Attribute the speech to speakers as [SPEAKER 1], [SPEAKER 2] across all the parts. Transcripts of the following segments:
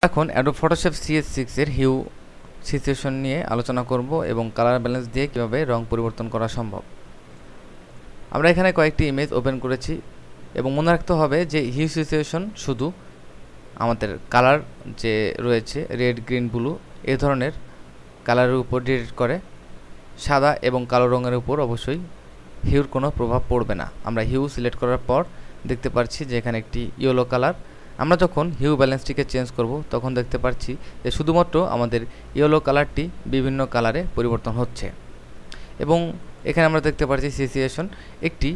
[SPEAKER 1] এখন Adobe Photoshop CS6 এর Hugh situation নিয়ে আলোচনা করব এবং কালার ব্যালেন্স দিয়ে কিভাবে রং পরিবর্তন করা সম্ভব। আমরা এখানে কয়েকটি ইমেজ ওপেন করেছি এবং মনে রাখতে হবে যে হিউ সিচুয়েশন শুধু আমাদের কালার যে রয়েছে রেড, গ্রিন, ব্লু এই ধরনের কালারের উপর ডিরেক্ট করে, সাদা এবং কালো রঙের উপর অবশ্যই হিউর কোনো প্রভাব পড়বে না। আমরা হিউ সিলেক্ট করার পর দেখতে পাচ্ছি যে এখানে একটি ইয়েলো কালার। আমরা যখন হিউ ব্যালেন্সটিকে চেঞ্জ করব তখন দেখতে পাচ্ছি যে শুধুমাত্র আমাদের ইয়েলো কালারটি বিভিন্ন কালারে পরিবর্তন হচ্ছে। এবং এখানে আমরা দেখতে পাচ্ছি সিচুয়েশন, একটি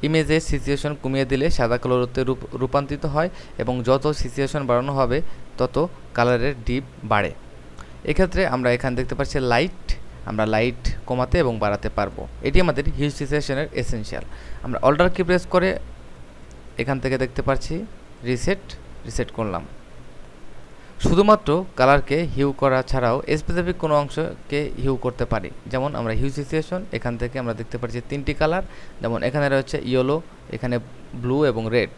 [SPEAKER 1] ইমেজের সিচুয়েশন কমিয়ে দিলে সাদা কালোতে রূপান্তরিত হয় এবং যত সিচুয়েশন বাড়ানো হবে তত কালারের ডিপ বাড়ে। এক্ষেত্রে আমরা এখানে দেখতে পাচ্ছি লাইট, আমরা লাইট কমাতে এবং বাড়াতে পারবো। এটি আমাদের হিউ সিচুয়েশনের এসেনশিয়াল। আমরা অল্টার কি প্রেস করে এখান থেকে দেখতে পাচ্ছি রিসেট করলাম। শুধুমাত্র কালারকে হিউ করা ছাড়াও স্পেসিফিক কোনো অংশকে হিউ করতে পারি। যেমন আমরা হিউ সিচুয়েশন, এখান থেকে আমরা দেখতে পাচ্ছি তিনটি কালার, যেমন এখানে রয়েছে ইয়েলো, এখানে ব্লু এবং রেড।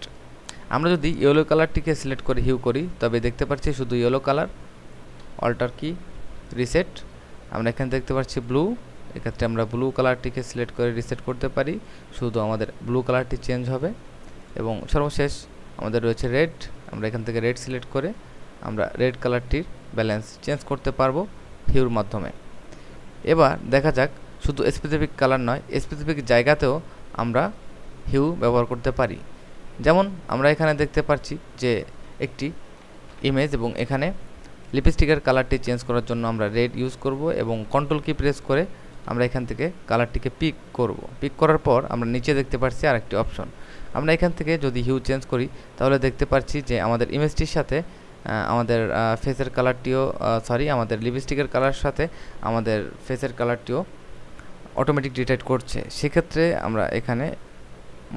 [SPEAKER 1] আমরা যদি ইয়েলো কালারটিকে সিলেক্ট করে হিউ করি তবে দেখতে পাচ্ছি শুধু ইয়েলো কালার। অল্টার কি রিসেট, আমরা এখানে দেখতে পাচ্ছি ব্লু, এক্ষেত্রে আমরা ব্লু কালারটিকে সিলেক্ট করে রিসেট করতে পারি, শুধু আমাদের ব্লু কালারটি চেঞ্জ হবে। এবং সর্বশেষ আমাদের রয়েছে রেড, আমরা এখান থেকে রেড সিলেক্ট করে আমরা রেড কালারটির ব্যালেন্স চেঞ্জ করতে পারবো হিউর মাধ্যমে। এবার দেখা যাক শুধু স্পেসিফিক কালার নয়, স্পেসিফিক জায়গাতেও আমরা হিউ ব্যবহার করতে পারি। যেমন আমরা এখানে দেখতে পাচ্ছি যে একটি ইমেজ এবং এখানে লিপস্টিকের কালারটি চেঞ্জ করার জন্য আমরা রেড ইউজ করব এবং কন্ট্রোল কি প্রেস করে আমরা এখান থেকে কালারটিকে পিক করব। পিক করার পর আমরা নিচে দেখতে পাচ্ছি আরেকটি অপশন। আমরা এখান থেকে যদি হিউ চেঞ্জ করি তাহলে দেখতে পাচ্ছি যে আমাদের ইমেজটির সাথে আমাদের ফেসের কালারটিও আমাদের লিপস্টিকের কালার সাথে আমাদের ফেসের কালারটিও অটোমেটিক ডিটেক্ট করছে। সেক্ষেত্রে আমরা এখানে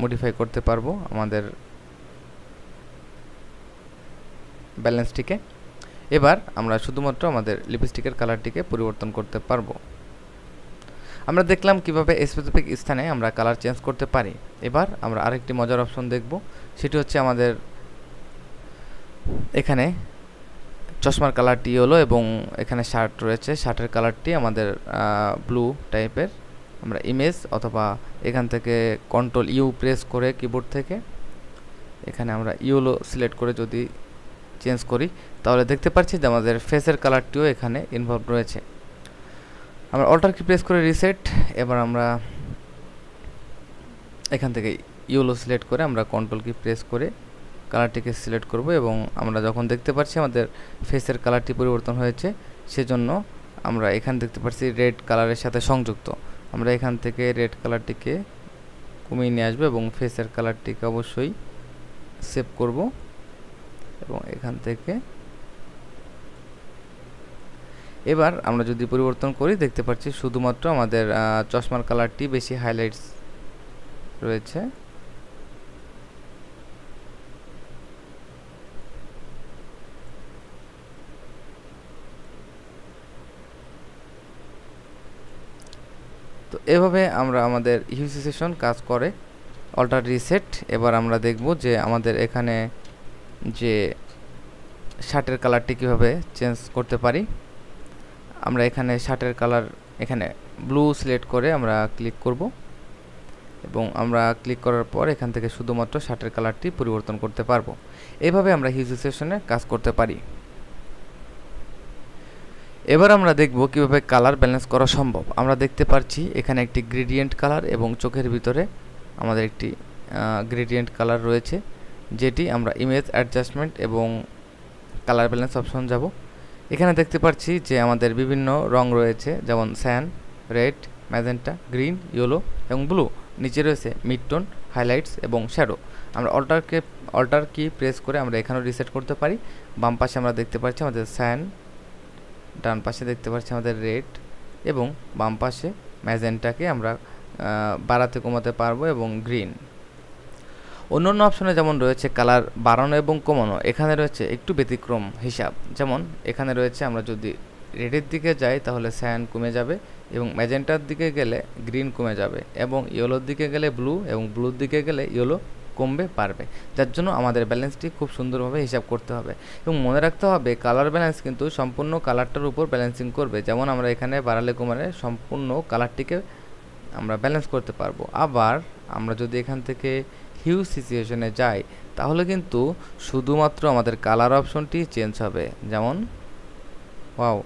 [SPEAKER 1] মডিফাই করতে পারবো আমাদের ব্যালেন্সটিকে। এবার আমরা শুধুমাত্র আমাদের লিপস্টিকের কালারটিকে পরিবর্তন করতে পারবো। আমরা দেখলাম কিভাবে স্পেসিফিক স্থানে আমরা কালার চেঞ্জ করতে পারি। এবার আমরা আরেকটি মজার অপশন দেখব, সেটি হচ্ছে আমাদের এখানে চশমার কালারটি হলো এবং এখানে শার্ট রয়েছে, শার্টের কালারটি আমাদের ব্লু টাইপের। আমরা ইমেজ অথবা এখান থেকে কন্ট্রোল ইউ প্রেস করে কিবোর্ড থেকে এখানে আমরা ইয়েলো সিলেক্ট করে যদি চেঞ্জ করি তাহলে দেখতে পাচ্ছি যে আমাদের ফেসের কালারটিও এখানে ইনভলভ রয়েছে। আমরা অল্টার কি প্রেস করে রিসেট, এবার আমরা এখান থেকে ইয়েলো সিলেক্ট করে আমরা কন্ট্রোল কি প্রেস করে কালারটিকে সিলেক্ট করব এবং আমরা যখন দেখতে পাচ্ছি আমাদের ফেসের কালারটি পরিবর্তন হয়েছে সেজন্য আমরা এখান দেখতে পাচ্ছি রেড কালারের সাথে সংযুক্ত। আমরা এখান থেকে রেড কালারটিকে কমিয়ে নিয়ে আসবো এবং ফেসের কালারটিকে অবশ্যই সেভ করব এবং এখান থেকে এবার আমরা যদি পরিবর্তন করি দেখতে পাচ্ছি শুধুমাত্র আমাদের চশমার কালারটি বেশি হাইলাইটস রয়েছে। তো এভাবে আমরা আমাদের হিউ সিচুয়েশন কাজ করে। অল্টার রিসেট, এবার আমরা দেখব যে আমাদের এখানে যে শার্টের কালারটি কীভাবে চেঞ্জ করতে পারি। আমরা এখানে শার্টের কালার এখানে ব্লু সিলেক্ট করে আমরা ক্লিক করব এবং আমরা ক্লিক করার পর এখান থেকে শুধুমাত্র শার্টের কালারটি পরিবর্তন করতে পারবো। এইভাবে আমরা হিউ সিচুয়েশনে কাজ করতে পারি। এবার আমরা দেখব কিভাবে কালার ব্যালেন্স করা সম্ভব। আমরা দেখতে পাচ্ছি এখানে একটি গ্রেডিয়েন্ট কালার এবং চোখের ভিতরে আমাদের একটি গ্রেডিয়েন্ট কালার রয়েছে, যেটি আমরা ইমেজ অ্যাডজাস্টমেন্ট এবং কালার ব্যালেন্স অপশন যাব। এখানে দেখতে পাচ্ছি যে আমাদের বিভিন্ন রং রয়েছে, যেমন স্যান, রেড, ম্যাজেন্টা, গ্রিন, ইয়েলো এবং ব্লু। নিচে রয়েছে মিড টোন, হাইলাইটস এবং শ্যাডো। আমরা অল্টার কি প্রেস করে আমরা এখানেও রিসেট করতে পারি। বাম পাশে আমরা দেখতে পাচ্ছি আমাদের স্যান, ডান পাশে দেখতে পাচ্ছি আমাদের রেড এবং বাম পাশে ম্যাজেন্টাকে আমরা বাড়াতে কমাতে পারবো এবং গ্রিন। অন্যান্য অপশনে যেমন রয়েছে কালার বাড়ানো এবং কমানো, এখানে রয়েছে একটু ব্যতিক্রম হিসাব। যেমন এখানে রয়েছে আমরা যদি রেডের দিকে যাই তাহলে স্যান কমে যাবে এবং ম্যাজেন্টার দিকে গেলে গ্রিন কমে যাবে এবং ইয়েলোর দিকে গেলে ব্লু এবং ব্লুর দিকে গেলে ইয়েলো কমবে বাড়বে, যার জন্য আমাদের ব্যালেন্সটি খুব সুন্দরভাবে হিসাব করতে হবে। এবং মনে রাখতে হবে কালার ব্যালেন্স কিন্তু সম্পূর্ণ কালারটার উপর ব্যালেন্সিং করবে। যেমন আমরা এখানে বাড়ালে কমালে সম্পূর্ণ কালারটিকে আমরা ব্যালেন্স করতে পারবো। আবার আমরা যদি এখান থেকে হিউ সিচুয়েশনে যাই তাহলে কিন্তু শুধুমাত্র আমাদের কালার অপশনটি চেঞ্জ হবে। যেমন ওয়াও,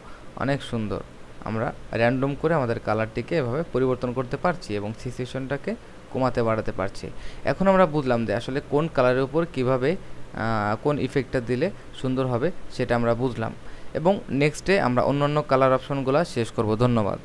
[SPEAKER 1] অনেক সুন্দর, আমরা র্যান্ডম করে আমাদের কালারটিকে এভাবে পরিবর্তন করতে পারছি এবং সিচুয়েশনটাকে কমাতে বাড়াতে পারছি। এখন আমরা বুঝলাম যে আসলে কোন কালারের উপর কীভাবে কোন ইফেক্টটা দিলে সুন্দর হবে সেটা আমরা বুঝলাম, এবং নেক্সটে আমরা অন্যান্য কালার অপশনগুলো শেষ করব। ধন্যবাদ।